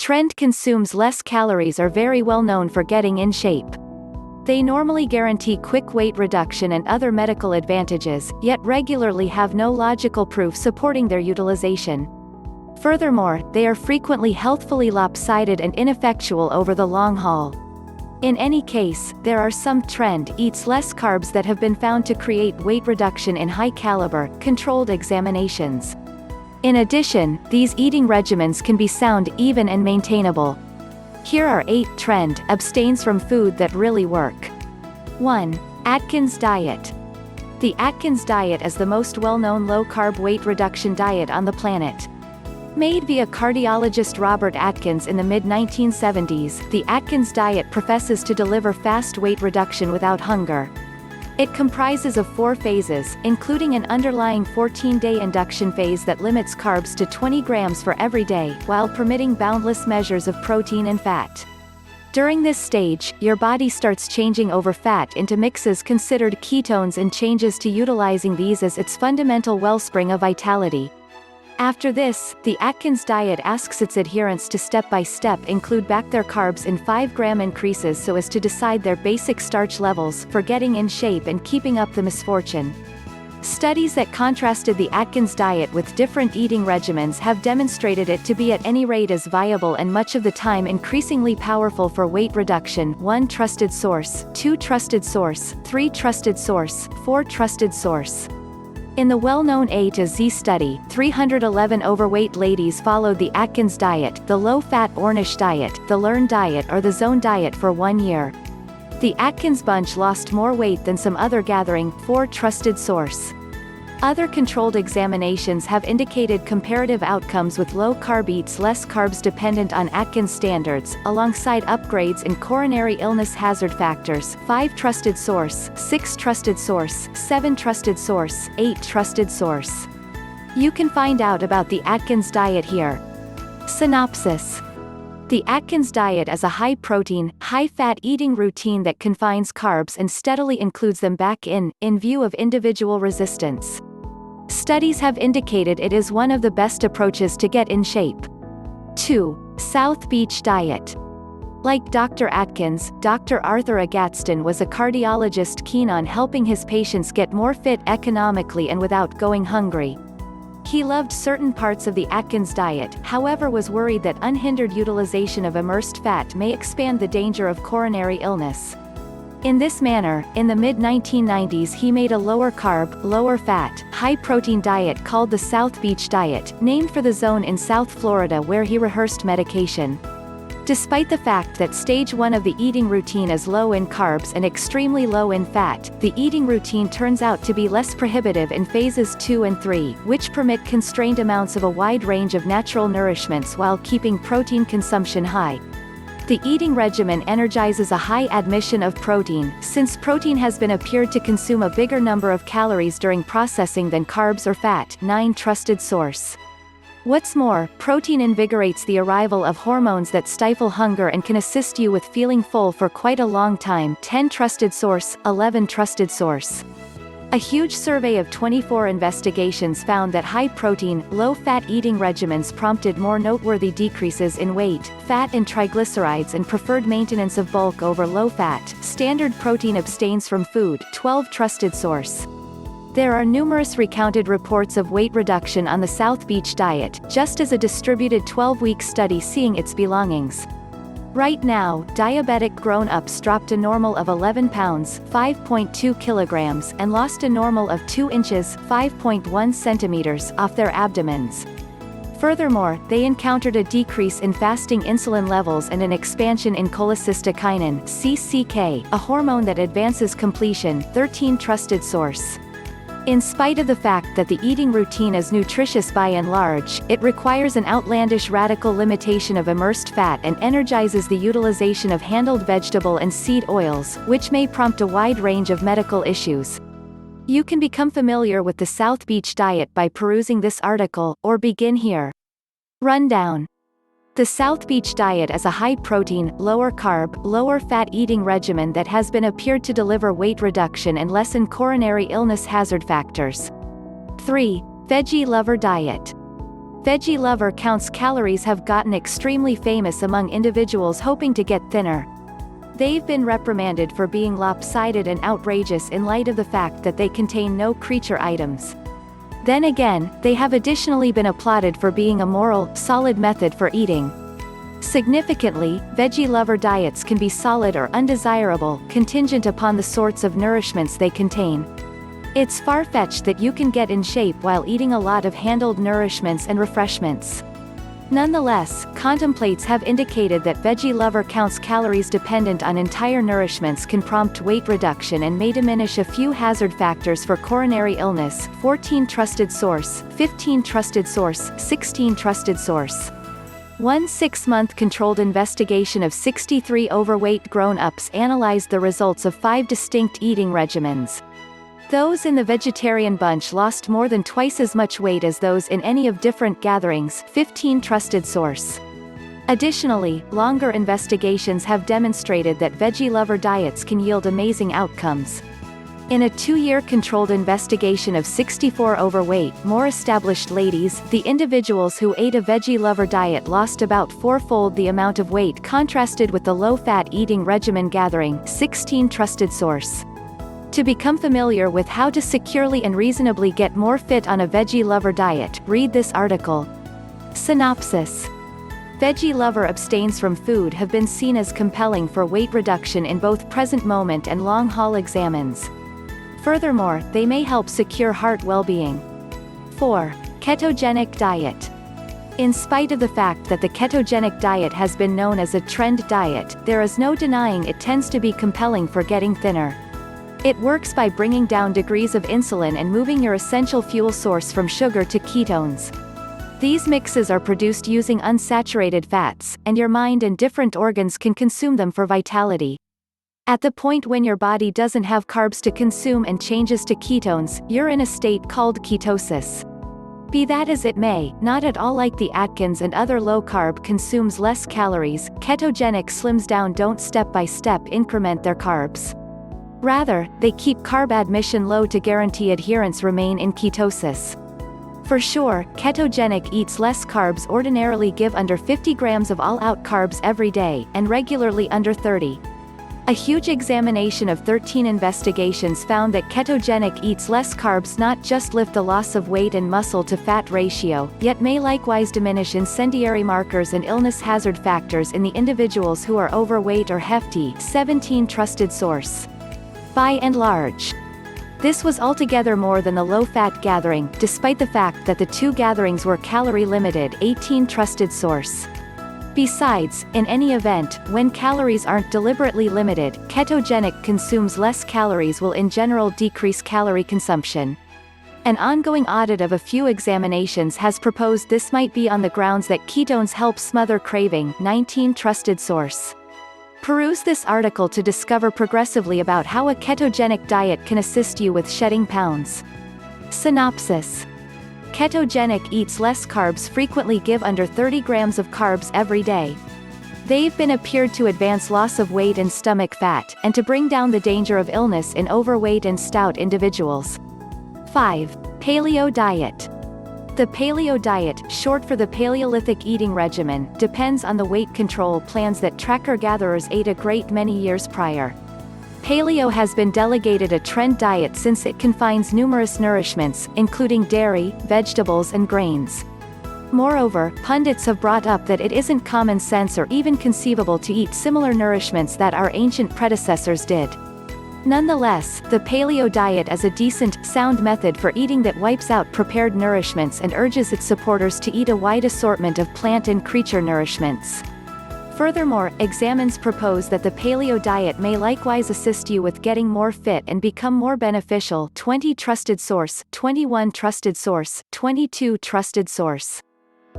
Trend consumes less calories are very well known for getting in shape. They normally guarantee quick weight reduction and other medical advantages, yet regularly have no logical proof supporting their utilization. Furthermore, they are frequently healthfully lopsided and ineffectual over the long haul. In any case, there are some trend eats less carbs that have been found to create weight reduction in high-caliber, controlled examinations. In addition, these eating regimens can be sound, even and maintainable. Here are 8 trend abstains from food that really work. 1. Atkins Diet. The Atkins Diet is the most well-known low-carb weight reduction diet on the planet. Made via cardiologist Robert Atkins in the mid-1970s, the Atkins Diet professes to deliver fast weight reduction without hunger. It comprises of 4 phases, including an underlying 14-day induction phase that limits carbs to 20 grams for every day, while permitting boundless measures of protein and fat. During this stage, your body starts changing over fat into mixes considered ketones and changes to utilizing these as its fundamental wellspring of vitality. After this, the Atkins Diet asks its adherents to step-by-step include back their carbs in 5-gram increases so as to decide their basic starch levels for getting in shape and keeping up the misfortune. Studies that contrasted the Atkins Diet with different eating regimens have demonstrated it to be at any rate as viable and much of the time increasingly powerful for weight reduction. 1 trusted source, 2 trusted source, 3 trusted source, 4 trusted source. In the well-known A to Z study, 311 overweight ladies followed the Atkins Diet, the low-fat Ornish Diet, the Learn Diet or the Zone Diet for 1 year. The Atkins bunch lost more weight than some other gathering. 4 trusted source. Other controlled examinations have indicated comparative outcomes with low-carb eats less carbs dependent on Atkins standards, alongside upgrades in coronary illness hazard factors. 5 trusted source, 6 trusted source, 7 trusted source, 8 trusted source. You can find out about the Atkins Diet here. Synopsis. The Atkins Diet is a high-protein, high-fat eating routine that confines carbs and steadily includes them back in view of individual resistance. Studies have indicated it is one of the best approaches to get in shape. 2. South Beach Diet. Like Dr. Atkins, Dr. Arthur A. Gadsden was a cardiologist keen on helping his patients get more fit economically and without going hungry. He loved certain parts of the Atkins Diet, however was worried that unhindered utilization of immersed fat may expand the danger of coronary illness. In this manner, in the mid-1990s he made a lower-carb, lower-fat, high-protein diet called the South Beach Diet, named for the zone in South Florida where he rehearsed medication. Despite the fact that stage 1 of the eating routine is low in carbs and extremely low in fat, the eating routine turns out to be less prohibitive in phases 2 and 3, which permit constrained amounts of a wide range of natural nourishments while keeping protein consumption high. The eating regimen energizes a high admission of protein, since protein has been appeared to consume a bigger number of calories during processing than carbs or fat. 9 trusted source. What's more, protein invigorates the arrival of hormones that stifle hunger and can assist you with feeling full for quite a long time. 10 trusted source, 11 trusted source. A huge survey of 24 investigations found that high-protein, low-fat eating regimens prompted more noteworthy decreases in weight, fat and triglycerides and preferred maintenance of bulk over low-fat. Standard protein abstains from food. 12 trusted source. There are numerous recounted reports of weight reduction on the South Beach Diet, just as a distributed 12-week study seeing its belongings. Right now, diabetic grown-ups dropped a normal of 11 pounds, 5.2 kilograms, and lost a normal of 2 inches, 5.1 centimeters, off their abdomens. Furthermore, they encountered a decrease in fasting insulin levels and an expansion in cholecystokinin (CCK), a hormone that advances completion. 13 trusted source. In spite of the fact that the eating routine is nutritious by and large, it requires an outlandish radical limitation of immersed fat and energizes the utilization of handled vegetable and seed oils, which may prompt a wide range of medical issues. You can become familiar with the South Beach Diet by perusing this article, or begin here. Rundown. The South Beach Diet is a high-protein, lower-carb, lower-fat eating regimen that has been appeared to deliver weight reduction and lessen coronary illness hazard factors. 3. Veggie Lover Diet. Veggie Lover Counts calories have gotten extremely famous among individuals hoping to get thinner. They've been reprimanded for being lopsided and outrageous in light of the fact that they contain no creature items. Then again, they have additionally been applauded for being a moral, solid method for eating. Significantly, Veggie Lover diets can be solid or undesirable, contingent upon the sorts of nourishments they contain. It's far-fetched that you can get in shape while eating a lot of handled nourishments and refreshments. Nonetheless, contemplates have indicated that Veggie Lover Counts calories dependent on entire nourishments can prompt weight reduction and may diminish a few hazard factors for coronary illness. 14 Trusted Source, 15 Trusted Source, 16 Trusted Source. One 6-month controlled investigation of 63 overweight grown-ups analyzed the results of 5 distinct eating regimens. Those in the vegetarian bunch lost more than twice as much weight as those in any of different gatherings. 15 Trusted Source. Additionally, longer investigations have demonstrated that Veggie Lover diets can yield amazing outcomes. In a 2-year controlled investigation of 64 overweight, more established ladies, the individuals who ate a Veggie Lover diet lost about 4-fold the amount of weight contrasted with the low-fat eating regimen gathering. 16 Trusted Source. To become familiar with how to securely and reasonably get more fit on a Veggie Lover diet, read this article. Synopsis. Veggie Lover abstains from food have been seen as compelling for weight reduction in both present moment and long-haul examines. Furthermore, they may help secure heart well-being. 4. Ketogenic Diet. In spite of the fact that the ketogenic diet has been known as a trend diet, there is no denying it tends to be compelling for getting thinner. It works by bringing down degrees of insulin and moving your essential fuel source from sugar to ketones. These mixes are produced using unsaturated fats, and your mind and different organs can consume them for vitality. At the point when your body doesn't have carbs to consume and changes to ketones, you're in a state called ketosis. Be that as it may, not at all like the Atkins and other low-carb consumes less calories, ketogenic slims down don't step-by-step increment their carbs. Rather, they keep carb admission low to guarantee adherents remain in ketosis. For sure, ketogenic eats less carbs ordinarily give under 50 grams of all-out carbs every day, and regularly under 30. A huge examination of 13 investigations found that ketogenic eats less carbs not just lift the loss of weight and muscle to fat ratio, yet may likewise diminish incendiary markers and illness hazard factors in the individuals who are overweight or hefty. 17 Trusted Source. By and large, this was altogether more than the low-fat gathering, despite the fact that the 2 gatherings were calorie-limited. 18 Trusted Source. Besides, in any event, when calories aren't deliberately limited, ketogenic consumes less calories will in general decrease calorie consumption. An ongoing audit of a few examinations has proposed this might be on the grounds that ketones help smother craving. 19 Trusted Source. Peruse this article to discover progressively about how a ketogenic diet can assist you with shedding pounds. Synopsis. Ketogenic eats less carbs frequently give under 30 grams of carbs every day. They've been appeared to advance loss of weight and stomach fat, and to bring down the danger of illness in overweight and stout individuals. 5. Paleo Diet. The Paleo Diet, short for the Paleolithic eating regimen, depends on the weight control plans that tracker-gatherers ate a great many years prior. Paleo has been delegated a trend diet since it confines numerous nourishments, including dairy, vegetables and grains. Moreover, pundits have brought up that it isn't common sense or even conceivable to eat similar nourishments that our ancient predecessors did. Nonetheless, the Paleo Diet is a decent, sound method for eating that wipes out prepared nourishments and urges its supporters to eat a wide assortment of plant and creature nourishments. Furthermore, examines propose that the Paleo Diet may likewise assist you with getting more fit and become more beneficial. 20 Trusted Source, 21 Trusted Source, 22 Trusted Source.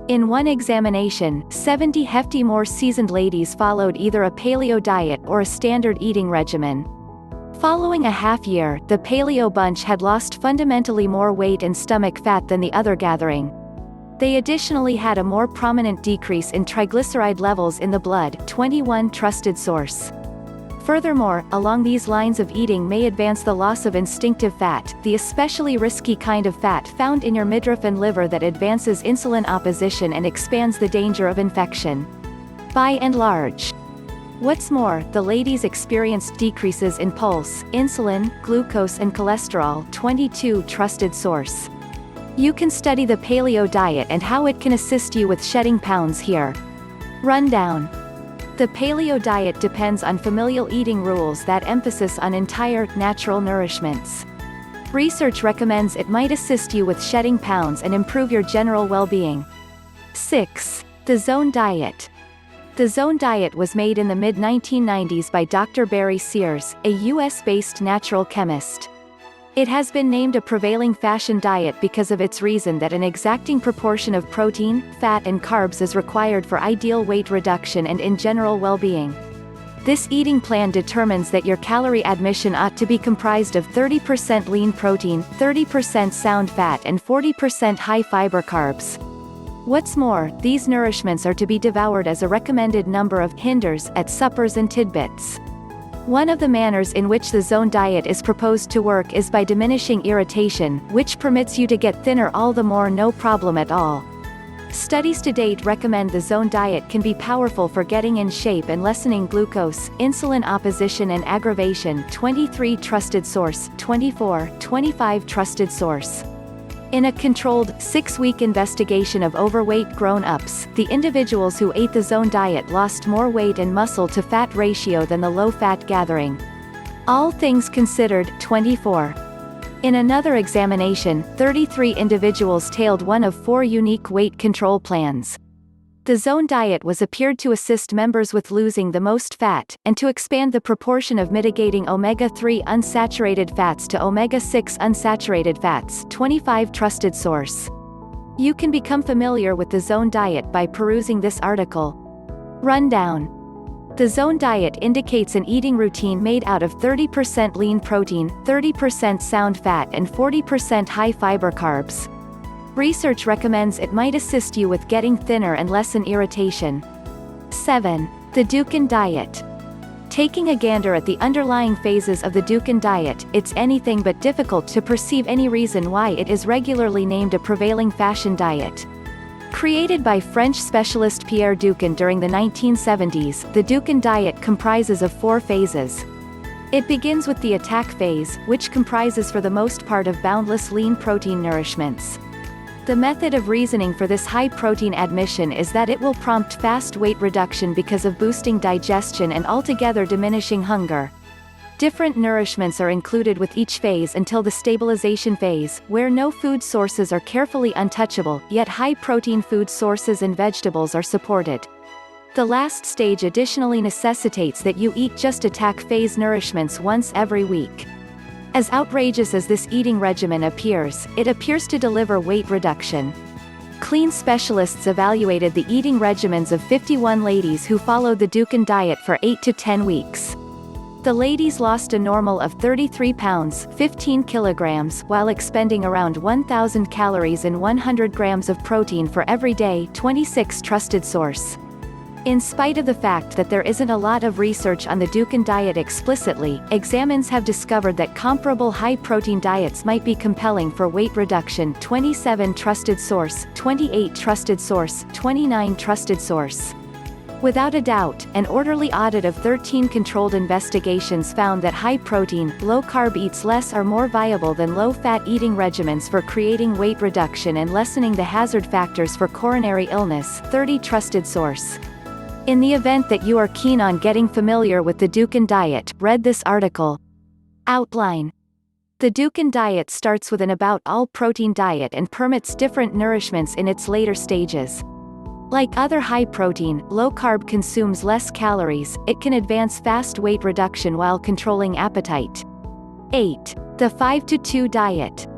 In one examination, 70 hefty more seasoned ladies followed either a Paleo Diet or a standard eating regimen. Following a half-year, the Paleo bunch had lost fundamentally more weight and stomach fat than the other gathering. They additionally had a more prominent decrease in triglyceride levels in the blood. 21 Trusted Source. Furthermore, along these lines of eating may advance the loss of instinctive fat, the especially risky kind of fat found in your midriff and liver that advances insulin opposition and expands the danger of infection. By and large. What's more, the ladies experienced decreases in pulse, insulin, glucose and cholesterol. 22 Trusted source. You can study the Paleo Diet and how it can assist you with shedding pounds here. Rundown. The Paleo Diet depends on familial eating rules that emphasis on entire, natural nourishments. Research recommends it might assist you with shedding pounds and improve your general well-being. 6. The Zone Diet. The Zone Diet was made in the mid-1990s by Dr. Barry Sears, a US-based natural chemist. It has been named a prevailing fashion diet because of its reason that an exacting proportion of protein, fat and carbs is required for ideal weight reduction and in general well-being. This eating plan determines that your calorie admission ought to be comprised of 30% lean protein, 30% sound fat and 40% high-fiber carbs. What's more, these nourishments are to be devoured as a recommended number of hinders at suppers and tidbits. One of the manners in which the Zone Diet is proposed to work is by diminishing irritation, which permits you to get thinner all the more no problem at all. Studies to date recommend the Zone Diet can be powerful for getting in shape and lessening glucose, insulin opposition and aggravation. 23 Trusted source. 24, 25 Trusted source. In a controlled, 6-week investigation of overweight grown-ups, the individuals who ate the Zone Diet lost more weight and muscle-to-fat ratio than the low-fat gathering. All things considered. 24. In another examination, 33 individuals tailed one of 4 unique weight control plans. The Zone Diet was appeared to assist members with losing the most fat, and to expand the proportion of mitigating omega-3 unsaturated fats to omega-6 unsaturated fats. 25 Trusted source. You can become familiar with the Zone Diet by perusing this article. Rundown. The Zone Diet indicates an eating routine made out of 30% lean protein, 30% sound fat and 40% high-fiber carbs. Research recommends it might assist you with getting thinner and lessen irritation. 7. The Dukan Diet. Taking a gander at the underlying phases of the Dukan Diet, it's anything but difficult to perceive any reason why it is regularly named a prevailing fashion diet. Created by French specialist Pierre Dukan during the 1970s, the Dukan Diet comprises of 4 phases. It begins with the attack phase, which comprises for the most part of boundless lean protein nourishments. The method of reasoning for this high-protein admission is that it will prompt fast weight reduction because of boosting digestion and altogether diminishing hunger. Different nourishments are included with each phase until the stabilization phase, where no food sources are carefully untouchable, yet high-protein food sources and vegetables are supported. The last stage additionally necessitates that you eat just attack phase nourishments once every week. As outrageous as this eating regimen appears, it appears to deliver weight reduction. Clean specialists evaluated the eating regimens of 51 ladies who followed the Dukan Diet for 8 to 10 weeks. The ladies lost a normal of 33 pounds, 15 kilograms, while expending around 1,000 calories and 100 grams of protein for every day. 26 Trusted source. In spite of the fact that there isn't a lot of research on the Dukan Diet explicitly, examines have discovered that comparable high-protein diets might be compelling for weight reduction. 27 Trusted source. 28 Trusted source. 29 Trusted source. Without a doubt, an orderly audit of 13 controlled investigations found that high-protein, low-carb eats less are more viable than low-fat eating regimens for creating weight reduction and lessening the hazard factors for coronary illness. 30 Trusted source. In the event that you are keen on getting familiar with the Dukan Diet, read this article. Outline. The Dukan Diet starts with an all-protein diet and permits different nourishments in its later stages. Like other high-protein, low-carb consumes less calories, it can advance fast weight reduction while controlling appetite. 8. The 5-to-2 Diet.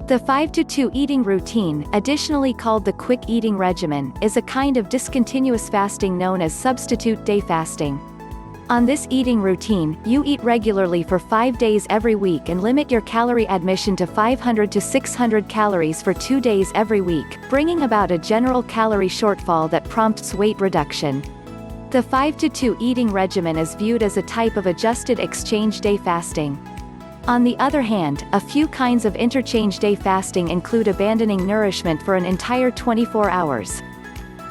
The 5-to-2 eating routine, additionally called the quick eating regimen, is a kind of discontinuous fasting known as substitute day fasting. On this eating routine, you eat regularly for 5 days every week and limit your calorie admission to 500 to 600 calories for 2 days every week, bringing about a general calorie shortfall that prompts weight reduction. The 5-2 eating regimen is viewed as a type of adjusted exchange day fasting. On the other hand, a few kinds of interchange day fasting include abandoning nourishment for an entire 24 hours.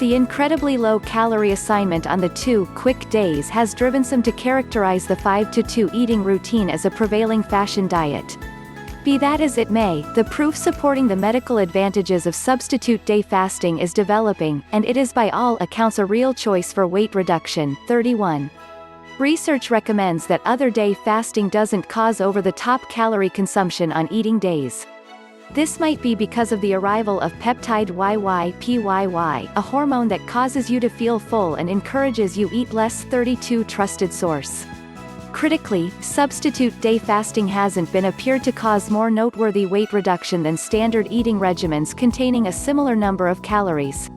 The incredibly low-calorie assignment on the 2 quick days has driven some to characterize the 5-2 eating routine as a prevailing fashion diet. Be that as it may, the proof supporting the medical advantages of substitute day fasting is developing, and it is by all accounts a real choice for weight reduction. 31. Research recommends that other day fasting doesn't cause over-the-top calorie consumption on eating days. This might be because of the arrival of peptide YYPYY, a hormone that causes you to feel full and encourages you eat less. 32 Trusted source. Critically, substitute day fasting hasn't been appeared to cause more noteworthy weight reduction than standard eating regimens containing a similar number of calories.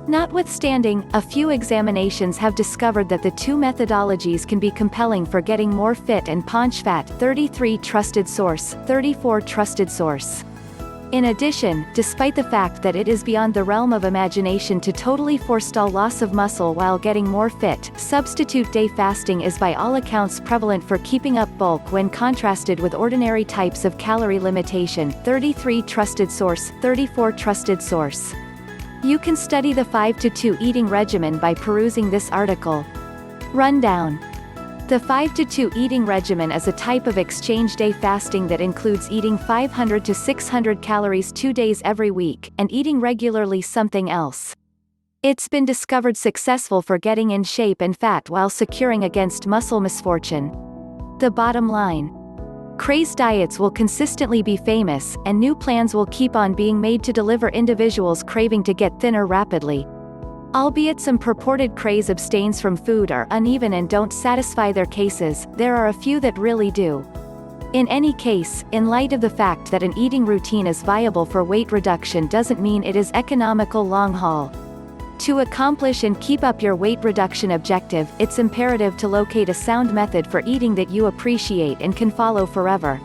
Notwithstanding, a few examinations have discovered that the two methodologies can be compelling for getting more fit and paunch fat. 33 Trusted source. 34 Trusted source. In addition, despite the fact that it is beyond the realm of imagination to totally forestall loss of muscle while getting more fit, substitute day fasting is by all accounts prevalent for keeping up bulk when contrasted with ordinary types of calorie limitation. 33 Trusted source. 34 Trusted source. You can study the 5-2 eating regimen by perusing this article. Rundown. The 5-2 eating regimen is a type of exchange day fasting that includes eating 500 to 600 calories 2 days every week, and eating regularly something else. It's been discovered successful for getting in shape and fat while securing against muscle misfortune. The bottom line. Crazed diets will consistently be famous, and new plans will keep on being made to deliver individuals craving to get thinner rapidly. Albeit some purported craze abstains from food are uneven and don't satisfy their cases, there are a few that really do. In any case, in light of the fact that an eating routine is viable for weight reduction doesn't mean it is economical long haul. To accomplish and keep up your weight reduction objective, it's imperative to locate a sound method for eating that you appreciate and can follow forever.